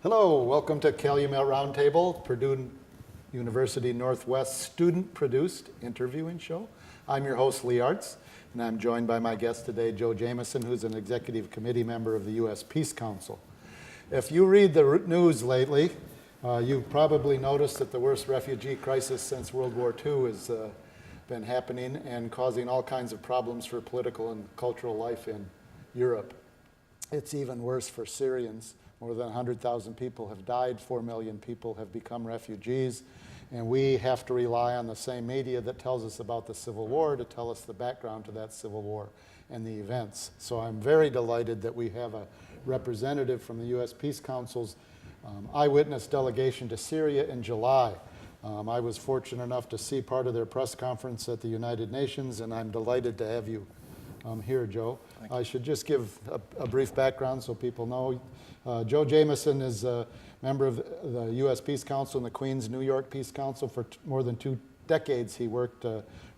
Hello, welcome to Calumet Roundtable, Purdue University Northwest student-produced interviewing show. I'm your host, Lee Artz, and I'm joined by my guest today, Joe Jamison, who's an executive committee member of the U.S. Peace Council. If you read the news lately, you've probably noticed that the worst refugee crisis since World War II has been happening and causing all kinds of problems for political and cultural life in Europe. It's even worse for Syrians. More than 100,000 people have died, 4 million people have become refugees, and we have to rely on the same media that tells us about the Civil War to tell us the background to that Civil War and the events. So I'm very delighted that we have a representative from the U.S. Peace Council's eyewitness delegation to Syria in July. I was fortunate enough to see part of their press conference at the United Nations, and I'm delighted to have you here, Joe. I should just give a brief background so people know. Joe Jamison is a member of the U.S. Peace Council and the Queens New York Peace Council. For more than 2 decades, he worked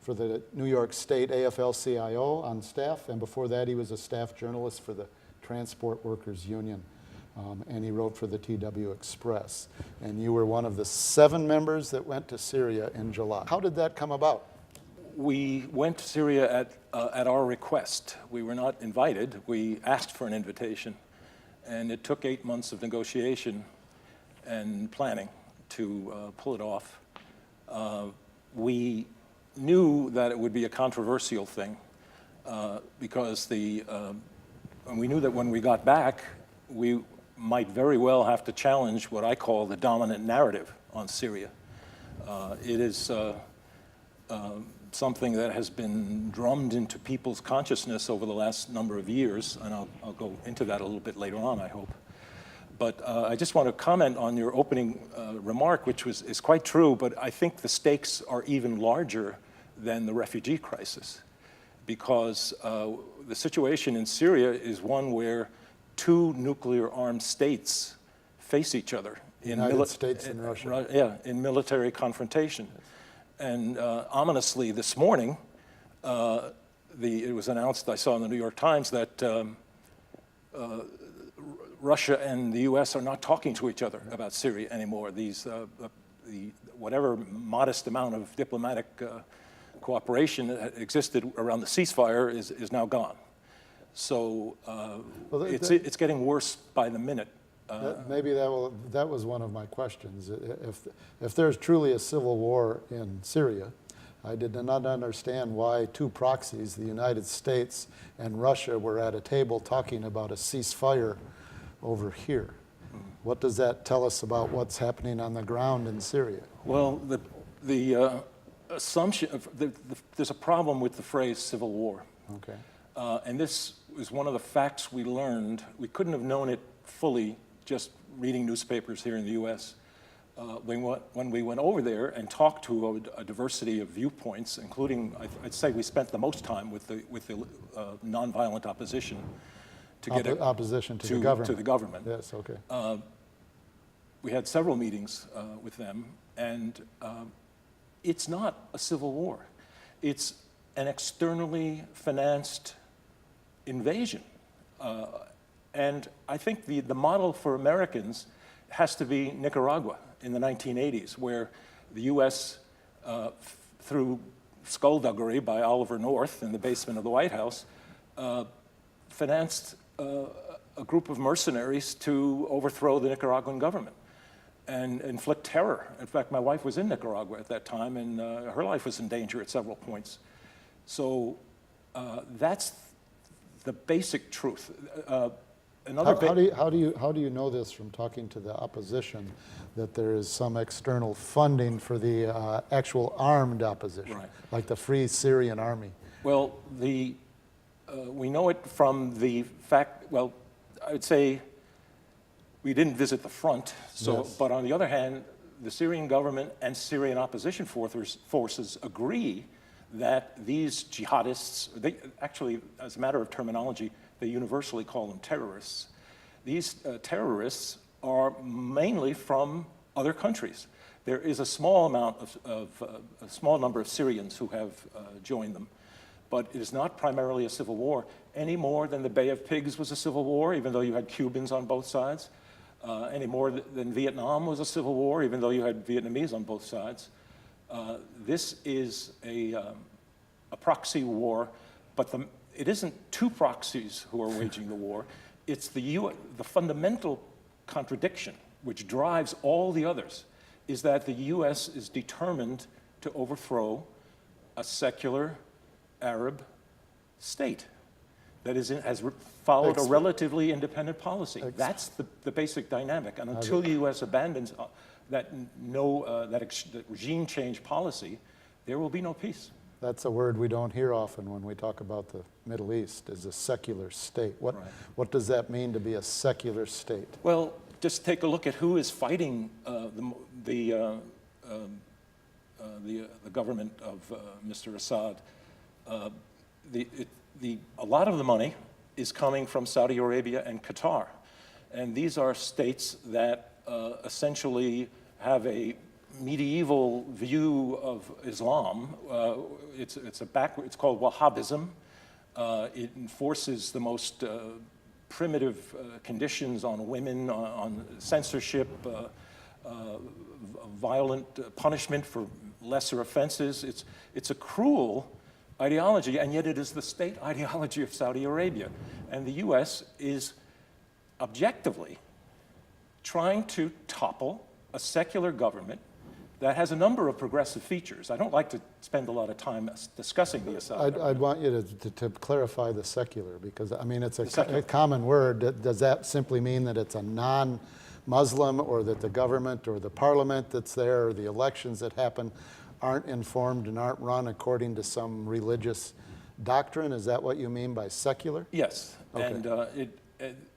for the New York State AFL-CIO on staff, and before that he was a staff journalist for the Transport Workers Union, and he wrote for the TW Express. And you were one of the 7 members that went to Syria in July. How did that come about? We went to Syria at our request. We were not invited. We asked for an invitation. And it took 8 months of negotiation and planning to pull it off. We knew that it would be a controversial thing because and we knew that when we got back, we might very well have to challenge what I call the dominant narrative on Syria. It is something that has been drummed into people's consciousness over the last number of years, and I'll go into that a little bit later on, I hope. But I just want to comment on your opening remark, which is quite true, but I think the stakes are even larger than the refugee crisis, because the situation in Syria is one where 2 nuclear-armed states face each other in United States and Russia. In military confrontation. And ominously this morning, it was announced, I saw in the New York Times, that Russia and the U.S. are not talking to each other about Syria anymore. Whatever modest amount of diplomatic cooperation that existed around the ceasefire is now gone. So it's getting worse by the minute. Maybe that was one of my questions. If there's truly a civil war in Syria, I did not understand why 2 proxies, the United States and Russia, were at a table talking about a ceasefire over here. What does that tell us about what's happening on the ground in Syria? Well, the assumption, there's a problem with the phrase civil war. Okay. And this is one of the facts we learned. We couldn't have known it fully just reading newspapers here in the U.S. When we went over there and talked to a diversity of viewpoints, including, I'd say we spent the most time with the nonviolent opposition to get opposition to the government. To the government. Yes, okay. We had several meetings with them, and it's not a civil war. It's an externally financed invasion. And I think the model for Americans has to be Nicaragua in the 1980s, where the U.S., through skullduggery by Oliver North in the basement of the White House, financed a group of mercenaries to overthrow the Nicaraguan government and inflict terror. In fact, my wife was in Nicaragua at that time, and her life was in danger at several points. So that's the basic truth. How do you know this from talking to the opposition, that there is some external funding for the actual armed opposition, right, like the Free Syrian Army? Well, we know it from the fact, well, I would say we didn't visit the front, so, yes. But on the other hand, the Syrian government and Syrian opposition forces agree that these jihadists, they actually, as a matter of terminology, they universally call them terrorists. These terrorists are mainly from other countries. There is a small amount a small number of Syrians who have joined them, but it is not primarily a civil war any more than the Bay of Pigs was a civil war, even though you had Cubans on both sides. any more than Vietnam was a civil war, even though you had Vietnamese on both sides. This is a proxy war, but it isn't two proxies who are waging the war. It's the fundamental contradiction, which drives all the others, is that the U.S. is determined to overthrow a secular Arab state that has followed a relatively independent policy. That's the basic dynamic. And until the U.S. abandons that regime change policy, there will be no peace. That's a word we don't hear often when we talk about the Middle East, is a secular state. What does that mean to be a secular state? Well, just take a look at who is fighting the government of Mr. Assad. A lot of the money is coming from Saudi Arabia and Qatar. And these are states that essentially have a medieval view of Islam. It's called Wahhabism. It enforces the most primitive conditions on women, on censorship, violent punishment for lesser offenses. It's a cruel ideology, and yet it is the state ideology of Saudi Arabia. And the U.S. is objectively trying to topple a secular government that has a number of progressive features. I don't like to spend a lot of time discussing the Assad. I'd want you to clarify the secular, because I mean, it's a common word. Does that simply mean that it's a non-Muslim, or that the government or the parliament that's there, or the elections that happen aren't informed and aren't run according to some religious doctrine? Is that what you mean by secular? Yes, okay.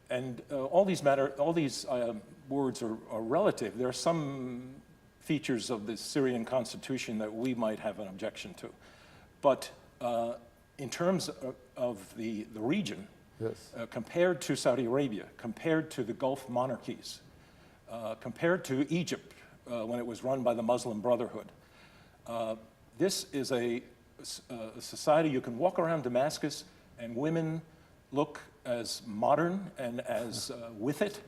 And all these words are relative. There are some features of the Syrian constitution that we might have an objection to. But in terms of the region, yes. Compared to Saudi Arabia, compared to the Gulf monarchies, compared to Egypt when it was run by the Muslim Brotherhood, this is a society. You can walk around Damascus and women look as modern and as with it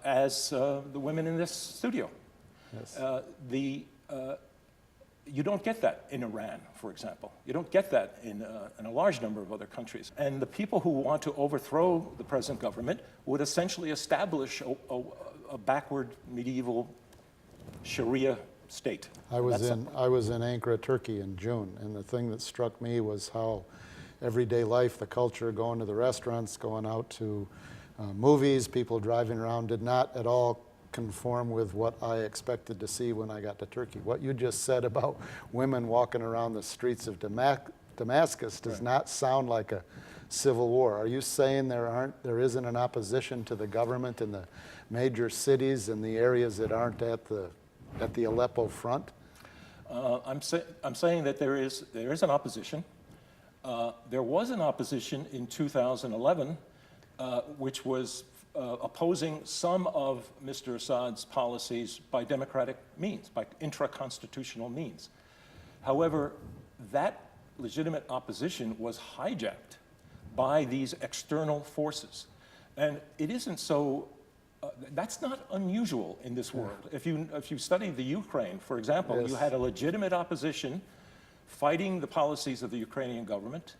as the women in this studio. Yes. You don't get that in Iran, for example. You don't get that in a large number of other countries. And the people who want to overthrow the present government would essentially establish a backward medieval Sharia state. I was in Ankara, Turkey in June, and the thing that struck me was how everyday life, the culture, going to the restaurants, going out to movies, people driving around, did not at all conform with what I expected to see when I got to Turkey. What you just said about women walking around the streets of Damascus does not sound like a civil war. Are you saying there isn't an opposition to the government in the major cities and the areas that aren't at the Aleppo front? I'm saying that there is an opposition. There was an opposition in 2011, which was opposing some of Mr. Assad's policies by democratic means, by intra-constitutional means. However, that legitimate opposition was hijacked by these external forces. And it isn't so, that's not unusual in this world. If you study the Ukraine, for example, yes. You had a legitimate opposition fighting the policies of the Ukrainian government,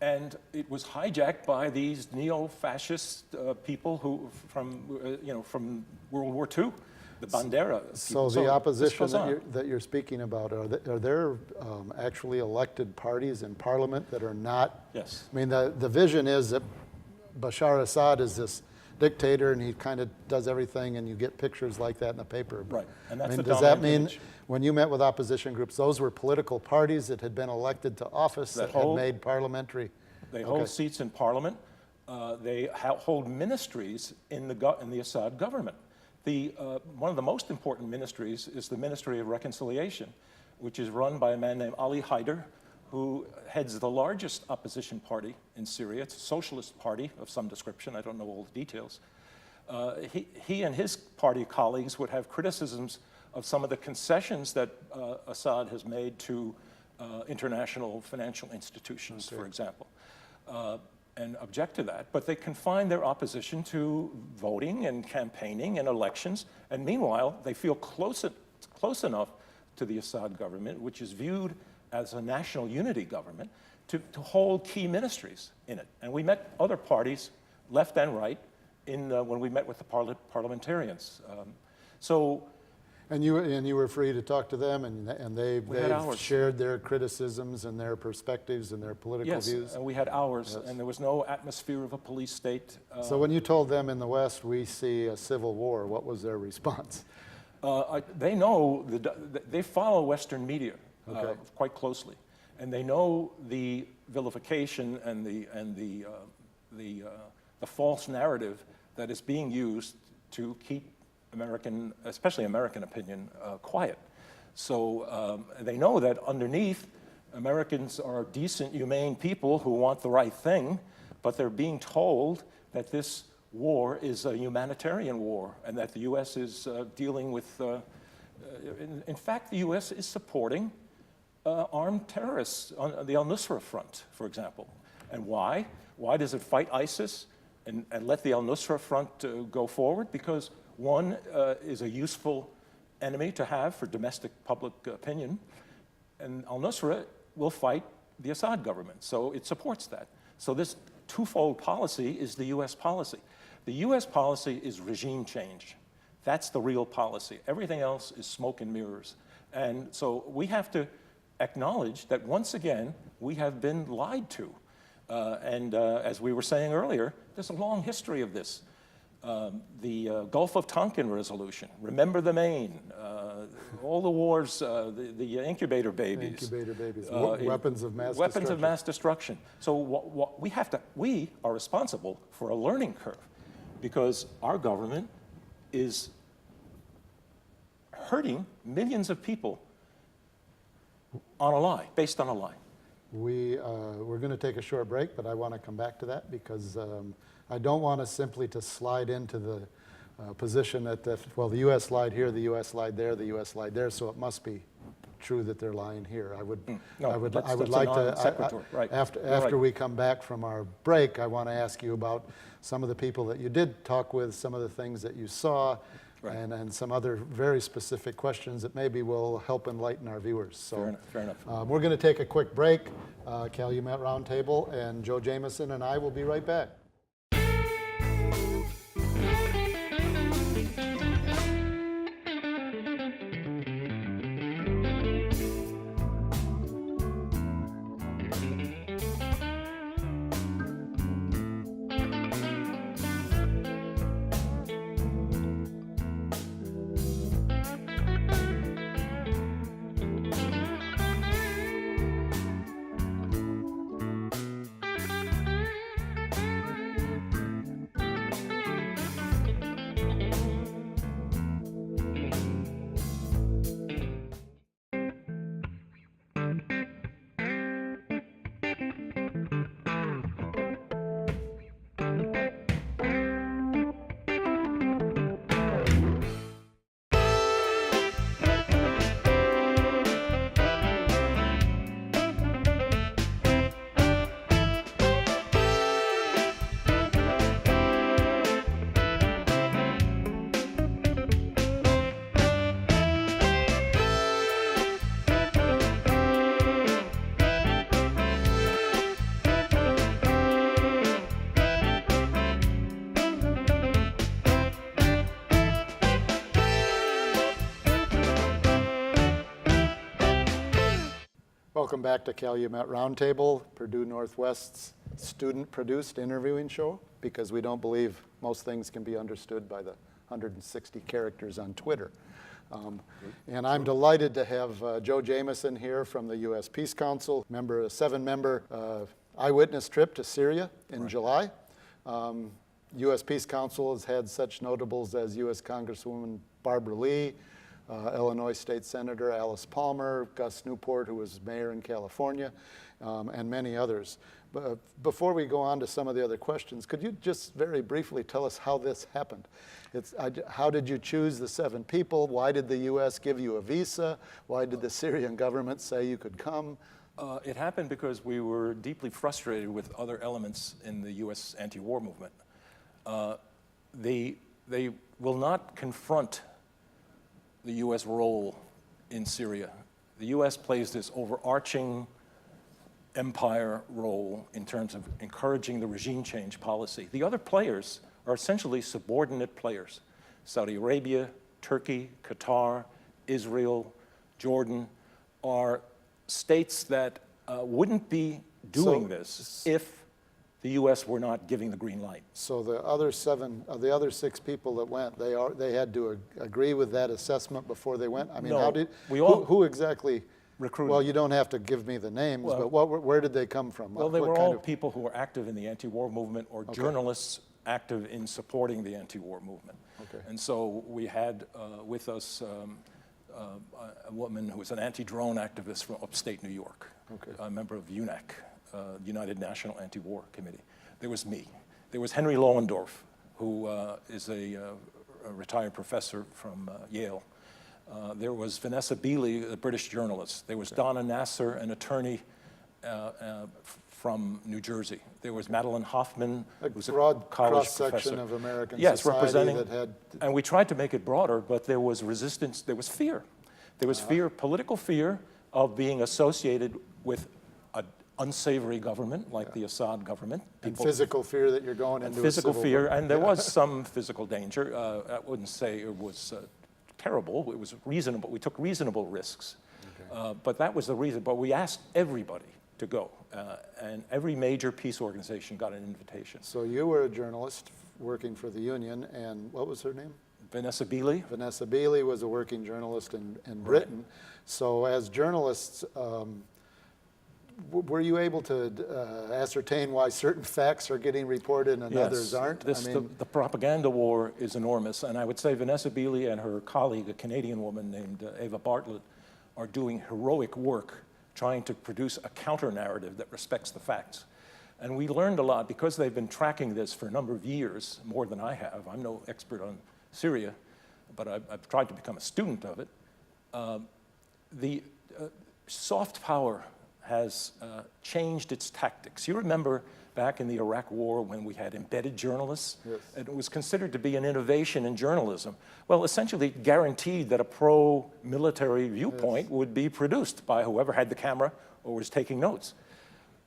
and it was hijacked by these neo-fascist people who from World War II, the Bandera people. So the opposition that you're speaking about, are there actually elected parties in parliament that are not? Yes. I mean, the vision is that Bashar Assad is this dictator and he kind of does everything, and you get pictures like that in the paper. Right, and that's does that mean when you met with opposition groups, those were political parties that had been elected to office that had made parliamentary? They hold seats in parliament. They hold ministries in the Assad government. One of the most important ministries is the Ministry of Reconciliation, which is run by a man named Ali Haider, who heads the largest opposition party in Syria. It's a socialist party of some description. I don't know all the details. He and his party colleagues would have criticisms of some of the concessions that Assad has made to international financial institutions, for example. and object to that, but they confine their opposition to voting and campaigning and elections, and meanwhile, they feel close enough to the Assad government, which is viewed as a national unity government, to hold key ministries in it. And we met other parties, left and right, when we met with the parliamentarians. And you were free to talk to them, and they've shared their criticisms and their perspectives and their political views? Yes, and we had hours, and there was no atmosphere of a police state. So when you told them in the West, we see a civil war, what was their response? They know, they follow Western media quite closely, and they know the vilification and the false narrative that is being used to keep especially American opinion, quiet. So they know that underneath, Americans are decent, humane people who want the right thing, but they're being told that this war is a humanitarian war and that the U.S. is dealing with, in fact, the U.S. is supporting armed terrorists on the al-Nusra front, for example. And why? Why does it fight ISIS and let the al-Nusra front go forward? Because one is a useful enemy to have for domestic public opinion, and al-Nusra will fight the Assad government, so it supports that. So this twofold policy is the U.S. policy. The U.S. policy is regime change. That's the real policy. Everything else is smoke and mirrors. And so we have to acknowledge that once again, we have been lied to. As we were saying earlier, there's a long history of this. The Gulf of Tonkin resolution, remember the Maine, all the wars, the incubator babies. Weapons of mass destruction. Weapons of mass destruction. So we are responsible for a learning curve because our government is hurting millions of people on a lie, based on a lie. We're going to take a short break, but I want to come back to that because I don't want us simply to slide into the position that, well, the U.S. lied here, the U.S. lied there, the U.S. lied there, so it must be true that they're lying here. I would like to, after we come back from our break, I want to ask you about some of the people that you did talk with, some of the things that you saw, and some other very specific questions that maybe will help enlighten our viewers. So, fair enough. We're going to take a quick break. Calumet Roundtable and Joe Jamison and I will be right back. Welcome back to Calumet Roundtable, Purdue Northwest's student-produced interviewing show, because we don't believe most things can be understood by the 160 characters on Twitter. And I'm delighted to have Joe Jamison here from the U.S. Peace Council, a 7-member eyewitness trip to Syria in July. U.S. Peace Council has had such notables as U.S. Congresswoman Barbara Lee, Illinois State Senator Alice Palmer, Gus Newport, who was mayor in California, and many others. But before we go on to some of the other questions, could you just very briefly tell us how this happened? How did you choose the 7 people? Why did the U.S. give you a visa? Why did the Syrian government say you could come? It happened because we were deeply frustrated with other elements in the U.S. anti-war movement. They will not confront the U.S. role in Syria. The U.S. plays this overarching empire role in terms of encouraging the regime change policy. The other players are essentially subordinate players. Saudi Arabia, Turkey, Qatar, Israel, Jordan are states that wouldn't be doing this if the U.S. were not giving the green light. So the other the other 6 people that went, they had to agree with that assessment before they went? I mean, No, who exactly recruited? Well, you don't have to give me the names, Well, but where did they come from? Well, they were all people who were active in the anti-war movement or journalists active in supporting the anti-war movement. Okay. And so we had with us a woman who was an anti-drone activist from upstate New York, a member of UNAC, United National Anti-War Committee. There was me. There was Henry Lohendorf, who is a retired professor from Yale. There was Vanessa Beeley, a British journalist. There was Donna Nasser, an attorney from New Jersey. There was Madeline Hoffman, who's a broad college cross-section professor. of American Yes, society representing, that had... And we tried to make it broader, but there was resistance, there was fear. There was fear, political fear of being associated with an unsavory government like the Assad government. And physical fear that you're going into physical a civil fear, war. and there was some physical danger. I wouldn't say it was terrible. It was reasonable. We took reasonable risks. But that was the reason. But we asked everybody to go, and every major peace organization got an invitation. So you were a journalist working for the Union, and what was her name? Vanessa Beeley. Vanessa Beeley was a working journalist in Britain. So as journalists, were you able to ascertain why certain facts are getting reported and others aren't? The propaganda war is enormous, and I would say Vanessa Beeley and her colleague, a Canadian woman named Ava Bartlett, are doing heroic work trying to produce a counter-narrative that respects the facts. And we learned a lot because they've been tracking this for a number of years, more than I have. I'm no expert on Syria, but I've tried to become a student of it. The soft power has changed its tactics. You remember back in the Iraq War when we had embedded journalists? Yes. And it was considered to be an innovation in journalism. Well, essentially it guaranteed that a pro-military viewpoint would be produced by whoever had the camera or was taking notes.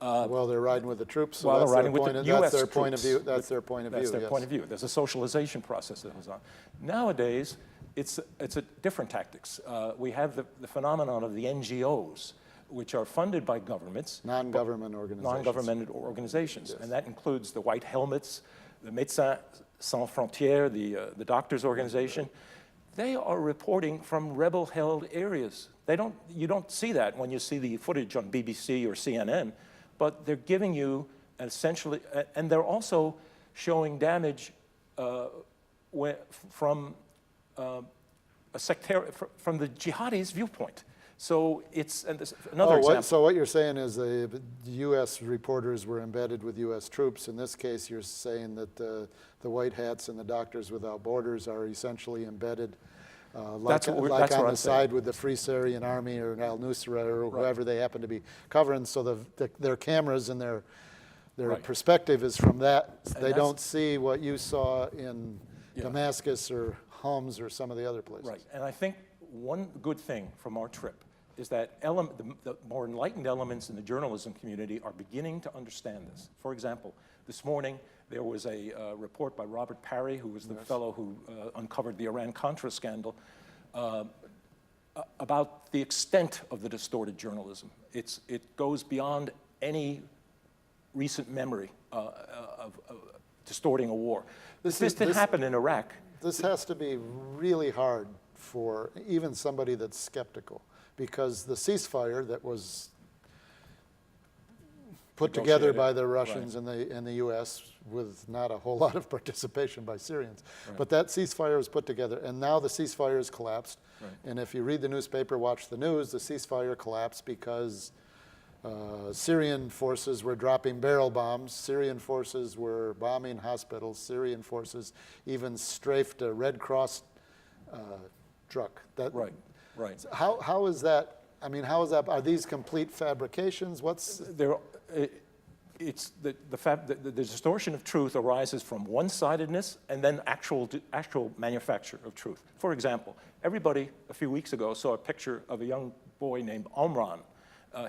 Well, they're riding with the troops, so Well, that's they're their riding with point the of, US that's their point of troops. view. That's their point of view. That's their Yes. point of view. There's a socialization process that goes on. Nowadays, it's a different tactics. We have the phenomenon of the NGOs, which are funded by governments. Non-government organizations. Non-governmental organizations. Yes. And that includes the White Helmets, the Médecins Sans Frontières, the Doctors Organization. They are reporting from rebel-held areas. You don't see that when you see the footage on BBC or CNN, but they're giving you essentially, and they're also showing damage from from the jihadis' viewpoint. So it's another example. So what you're saying is the U.S. reporters were embedded with U.S. troops. In this case, you're saying that the White Hats and the Doctors Without Borders are essentially embedded like on the side with the Free Syrian Army or al-Nusra or whoever they happen to be covering. So their cameras and their perspective is from that. They don't see what you saw in Damascus or Homs or some of the other places. Right, and I think one good thing from our trip is that the more enlightened elements in the journalism community are beginning to understand this. For example, this morning there was a report by Robert Parry, who was the fellow who uncovered the Iran-Contra scandal, about the extent of the distorted journalism. It goes beyond any recent memory of distorting a war. This didn't happen in Iraq. This has to be really hard for even somebody that's skeptical, because the ceasefire that was put together by the Russians and the U.S. with not a whole lot of participation by Syrians, but that ceasefire was put together, and now the ceasefire has collapsed. And if you read the newspaper, watch the news, the ceasefire collapsed because Syrian forces were dropping barrel bombs, Syrian forces were bombing hospitals, Syrian forces even strafed a Red Cross truck. Right. How is that? I mean, how is that? Are these complete fabrications? What's It's the distortion of truth arises from one-sidedness and then actual manufacture of truth. For example, everybody a few weeks ago saw a picture of a young boy named Omran.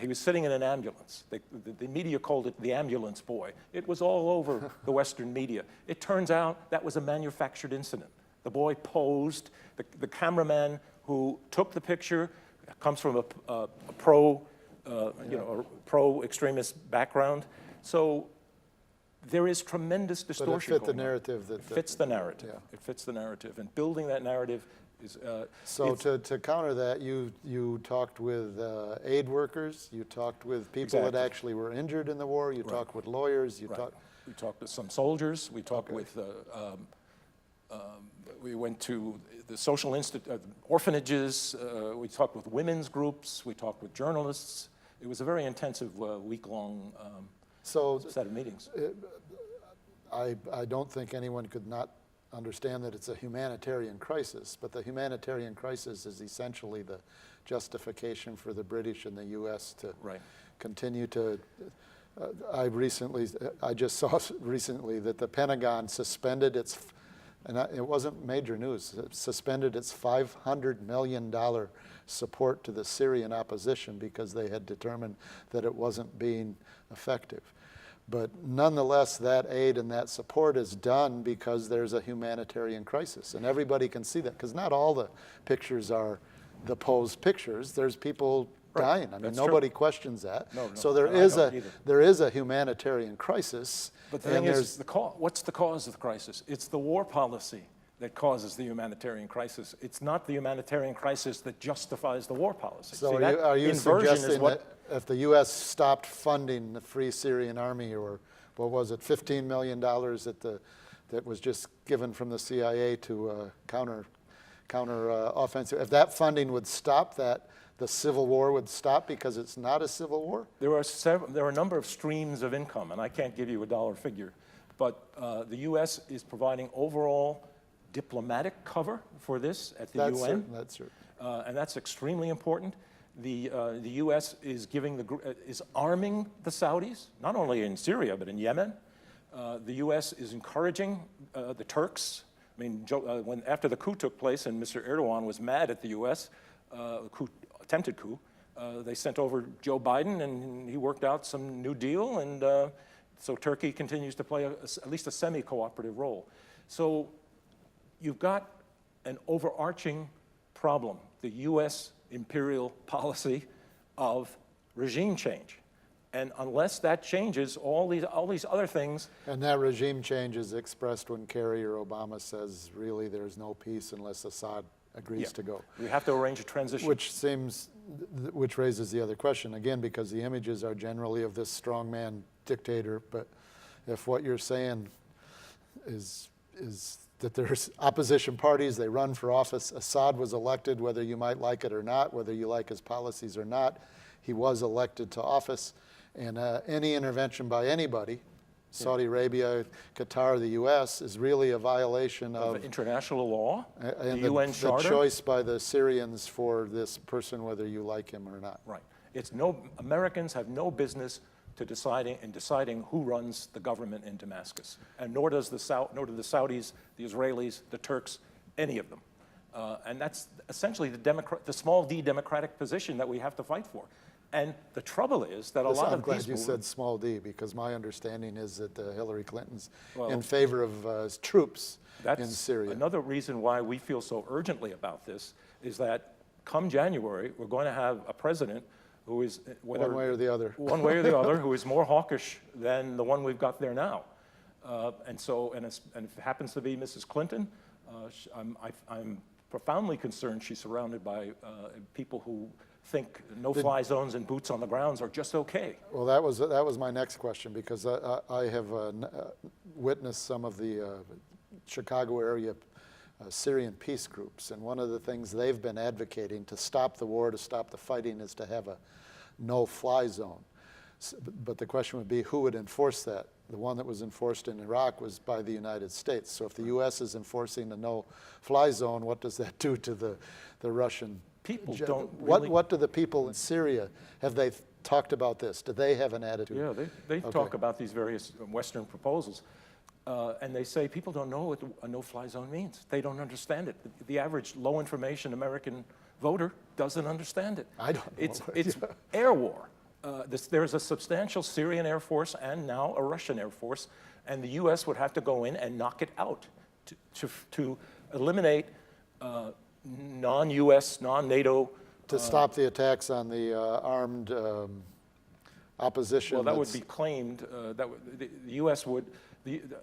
He was sitting in an ambulance. The media called it the ambulance boy. It was all over the Western media. It turns out that was a manufactured incident. The boy posed. The cameraman who took the picture comes from a pro-extremist background. So there is tremendous distortion. But it fit the narrative. It fits the narrative. Yeah. It fits the narrative. And building that narrative is... So to counter that, you talked with aid workers, you talked with people that actually were injured in the war, you talked with lawyers, we talked with some soldiers, we talked with... we went to the social orphanages, we talked with women's groups, we talked with journalists. It was a very intensive week-long set of meetings. I don't think anyone could not understand that it's a humanitarian crisis, but the humanitarian crisis is essentially the justification for the British and the U.S. to continue to... I just saw recently that the Pentagon suspended its... And it wasn't major news. It suspended its $500 million support to the Syrian opposition because they had determined that it wasn't being effective. But nonetheless, that aid and that support is done because there's a humanitarian crisis. And everybody can see that, because not all the pictures are the posed pictures. There's people dying. I mean, nobody questions that. No, so there is a humanitarian crisis. But the thing is, what's the cause of the crisis? It's the war policy that causes the humanitarian crisis. It's not the humanitarian crisis that justifies the war policy. So are you suggesting that if the U.S. stopped funding the Free Syrian Army, or what was it, $15 million that was just given from the CIA to counter offensive, if that funding would stop, that the civil war would stop because it's not a civil war? There are a number of streams of income, and I can't give you a dollar figure, but the U.S. is providing overall diplomatic cover for this at the UN. That's true. And that's extremely important. The U.S. is is arming the Saudis, not only in Syria, but in Yemen. The U.S. is encouraging the Turks. I mean, after the coup took place and Mr. Erdogan was mad at the U.S., attempted coup, they sent over Joe Biden and he worked out some new deal, and so Turkey continues to play at least a semi-cooperative role. So you've got an overarching problem, the U.S. imperial policy of regime change. And unless that changes, all these other things... And that regime change is expressed when Kerry or Obama says, really, there's no peace unless Assad agrees to go. We have to arrange a transition. Which raises the other question, again, because the images are generally of this strongman dictator, but if what you're saying is that there's opposition parties, they run for office, Assad was elected, whether you might like it or not, whether you like his policies or not, he was elected to office, and any intervention by anybody, Saudi Arabia, Qatar, the U.S., is really a violation of international law, and the UN Charter. The choice by the Syrians for this person, whether you like him or not. Right. Americans have no business deciding who runs the government in Damascus, and nor do the Saudis, the Israelis, the Turks, any of them. And that's essentially the small d democratic position that we have to fight for. And the trouble is that I'm glad you said small d, because my understanding is that Hillary Clinton's in favor of troops in Syria. Another reason why we feel so urgently about this is that come January, we're going to have a president who is... one way or the other. One way or the other, who is more hawkish than the one we've got there now. And if it happens to be Mrs. Clinton, I'm profoundly concerned she's surrounded by people who think no-fly zones and boots on the grounds are just okay. Well, that was my next question, because I have witnessed some of the Chicago area Syrian peace groups, and one of the things they've been advocating to stop the war, to stop the fighting, is to have a no-fly zone. But the question would be, who would enforce that? The one that was enforced in Iraq was by the United States. So if the U.S. is enforcing the no-fly zone, what does that do to the Russian people don't really... What do the people in Syria, have they talked about this? Do they have an attitude? Yeah, they talk about these various Western proposals. And they say people don't know what a no-fly zone means. They don't understand it. The average low-information American voter doesn't understand it. I don't know. It's air war. There's a substantial Syrian Air Force and now a Russian Air Force, and the U.S. would have to go in and knock it out to eliminate non-U.S., non-NATO... To stop the attacks on the armed opposition. Well, that would be claimed, the U.S. would...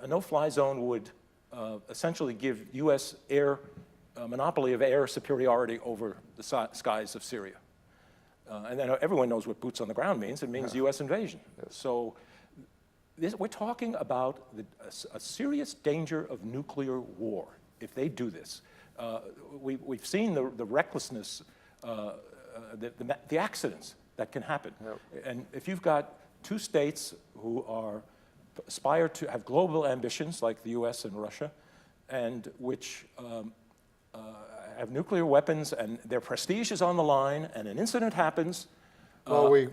A no-fly zone would essentially give U.S. air, monopoly of air superiority over the skies of Syria. And then everyone knows what boots on the ground means. It means U.S. invasion. Yes. So we're talking about a serious danger of nuclear war if they do this. We've seen the recklessness, the accidents that can happen. Yep. And if you've got two states who aspire to have global ambitions like the U.S. and Russia, and which have nuclear weapons, and their prestige is on the line, and an incident happens. Well, we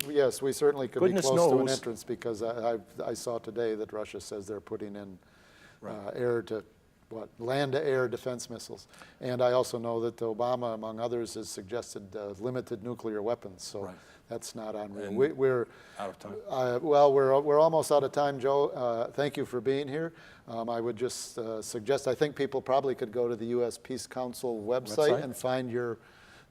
certainly could be close knows. to an entrance, because I saw today that Russia says they're putting in land-to-air defense missiles. And I also know that Obama, among others, has suggested limited nuclear weapons. So that's not unreal. We're out of time. Well, we're almost out of time, Joe. Thank you for being here. I would just suggest, I think people probably could go to the U.S. Peace Council website and find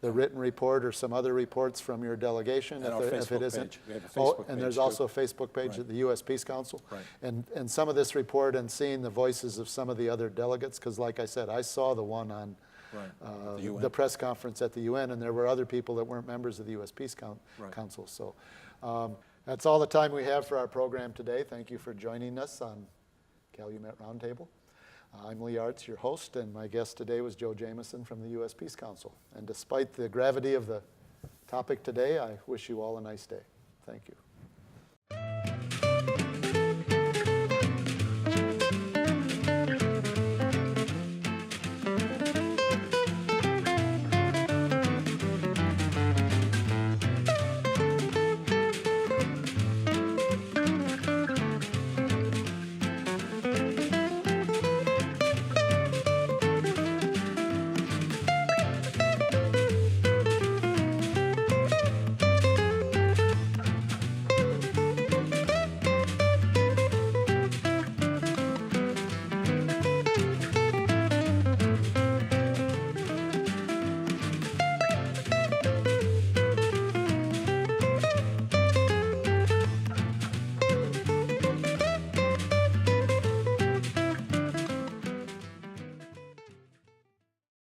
the written report or some other reports from your delegation, and if it isn't. Page. We have a Facebook page. And there's also a Facebook page at the U.S. Peace Council. Right. And some of this report and seeing the voices of some of the other delegates, because like I said, I saw the one on the press conference at the UN, and there were other people that weren't members of the U.S. Peace Council. So that's all the time we have for our program today. Thank you for joining us on Calumet Roundtable. I'm Lee Artz, your host, and my guest today was Joe Jamison from the U.S. Peace Council. And despite the gravity of the topic today, I wish you all a nice day. Thank you.